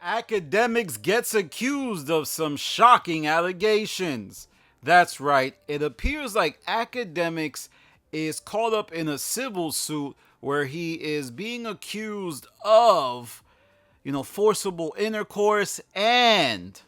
Academics gets accused of some shocking allegations. That's right, it appears like Academics is caught up in a civil suit where he is being accused of, forcible intercourse and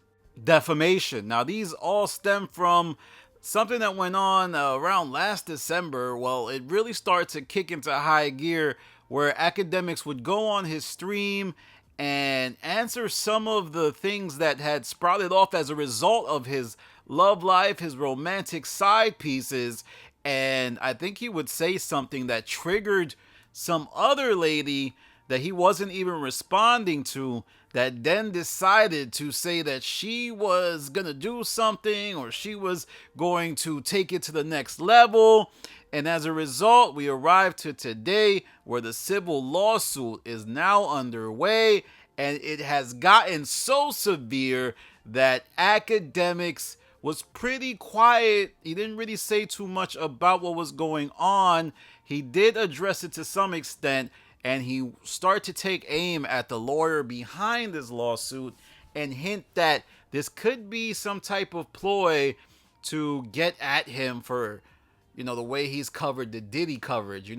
defamation. Now, these all stem from something that went on around last December. Well, it really started to kick into high gear where Academics would go on his stream and answer some of the things that had sprouted off as a result of his love life, his romantic side pieces. And I think he would say something that triggered some other lady that he wasn't even responding to, that then decided to say that she was going to do something or she was going to take it to the next level. And as a result, we arrived to today where the civil lawsuit is now underway, and it has gotten so severe that Academics was pretty quiet. He didn't really say too much about what was going on. He did address it to some extent, and he started to take aim at the lawyer behind this lawsuit and hint that this could be some type of ploy to get at him for, the way he's covered the Diddy coverage.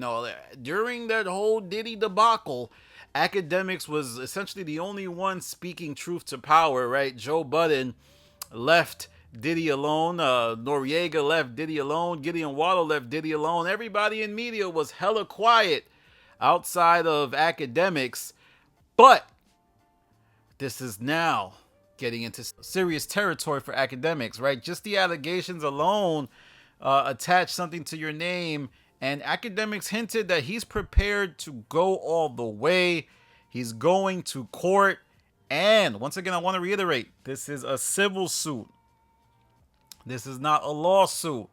During that whole Diddy debacle, Academics was essentially the only one speaking truth to power, right? Joe Budden left Diddy alone. Noriega left Diddy alone. Gideon Waddle left Diddy alone. Everybody in media was hella quiet outside of Academics. But this is now getting into serious territory for Academics, right? Just the allegations alone attach something to your name, and Academics hinted that he's prepared to go all the way. He's going to court, and once again, I want to reiterate, this is a civil suit. This is not a lawsuit.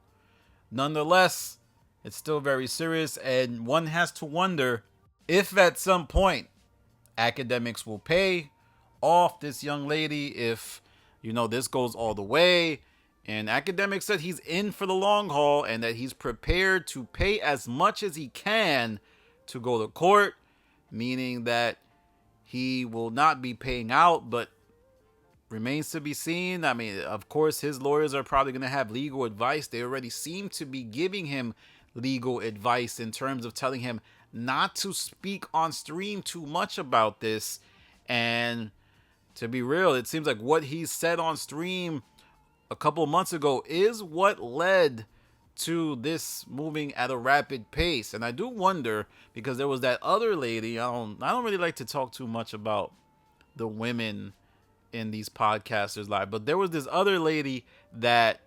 Nonetheless, it's still very serious, and one has to wonder if at some point Academics will pay off this young lady if, this goes all the way. And Academics said he's in for the long haul and that he's prepared to pay as much as he can to go to court, meaning that he will not be paying out, but remains to be seen. I mean, of course, his lawyers are probably going to have legal advice. They already seem to be giving him legal advice in terms of telling him not to speak on stream too much about this. And to be real, it seems like what he said on stream a couple of months ago is what led to this moving at a rapid pace. And I do wonder, because there was that other lady, I don't really like to talk too much about the women in these podcasters live, but there was this other lady that,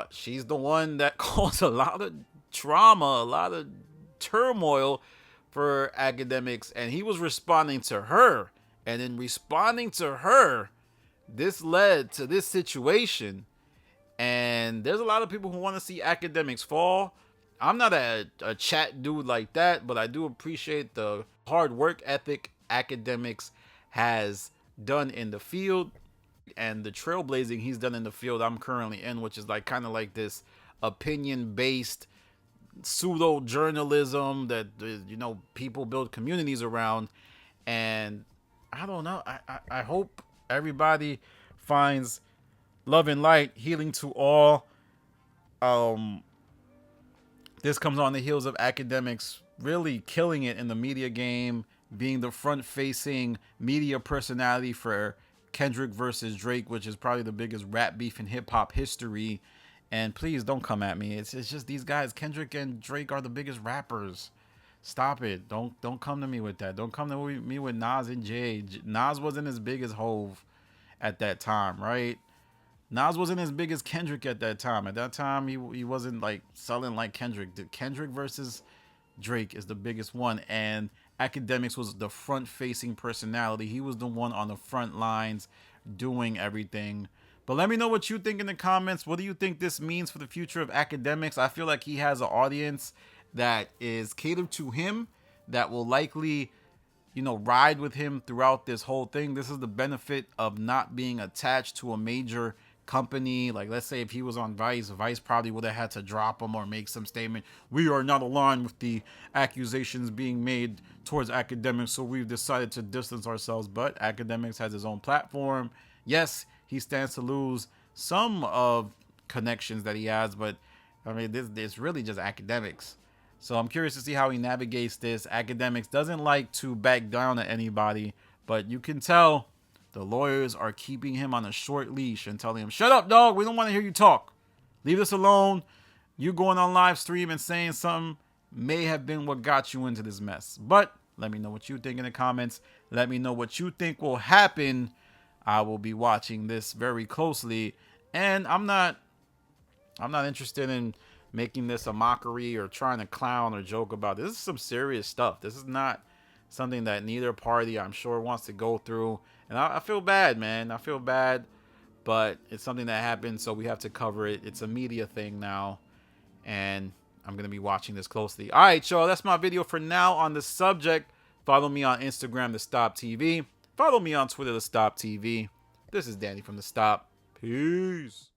she's the one that caused a lot of trauma, a lot of turmoil for Academics, and he was responding to her. And in responding to her, this led to this situation. And there's a lot of people who want to see Academics fall. I'm not a chat dude like that, but I do appreciate the hard work ethic Academics has done in the field and the trailblazing he's done in the field I'm currently in, which is kind of like this opinion-based pseudo journalism that people build communities around. And I don't know, I hope everybody finds love and light, healing to all. This comes on the heels of Academics really killing it in the media game, being the front-facing media personality for Kendrick versus Drake, which is probably the biggest rap beef in hip-hop history. And please don't come at me. It's just these guys, Kendrick and Drake, are the biggest rappers. Stop it. Don't come to me with that. Don't come to me with Nas and Jay. Nas wasn't as big as Hove at that time, right? Nas wasn't as big as Kendrick at that time. At that time, he wasn't selling like Kendrick. The Kendrick versus Drake is the biggest one, and Academics was the front-facing personality. He was the one on the front lines doing everything. But let me know what you think in the comments. What do you think this means for the future of Academics? I feel like he has an audience that is catered to him, that will likely, ride with him throughout this whole thing. This is the benefit of not being attached to a major company, like let's say if he was on Vice probably would have had to drop him or make some statement. We are not aligned with the accusations being made towards Academics, so we've decided to distance ourselves. But Academics has his own platform. Yes, he stands to lose some of connections that he has, but I mean, this really just Academics. So I'm curious to see how he navigates this. Academics doesn't like to back down at anybody, but you can tell the lawyers are keeping him on a short leash and telling him, shut up, dog. We don't want to hear you talk. Leave us alone. You going on live stream and saying something may have been what got you into this mess. But let me know what you think in the comments. Let me know what you think will happen. I will be watching this very closely. And I'm not interested in making this a mockery or trying to clown or joke about. This is some serious stuff. This is not something that neither party, I'm sure, wants to go through. And I feel bad, man. I feel bad, but it's something that happened, so we have to cover it. It's a media thing now, and I'm going to be watching this closely. All right, y'all, that's my video for now on the subject. Follow me on Instagram, The Stop TV. Follow me on Twitter, The Stop TV. This is Danny from The Stop. Peace.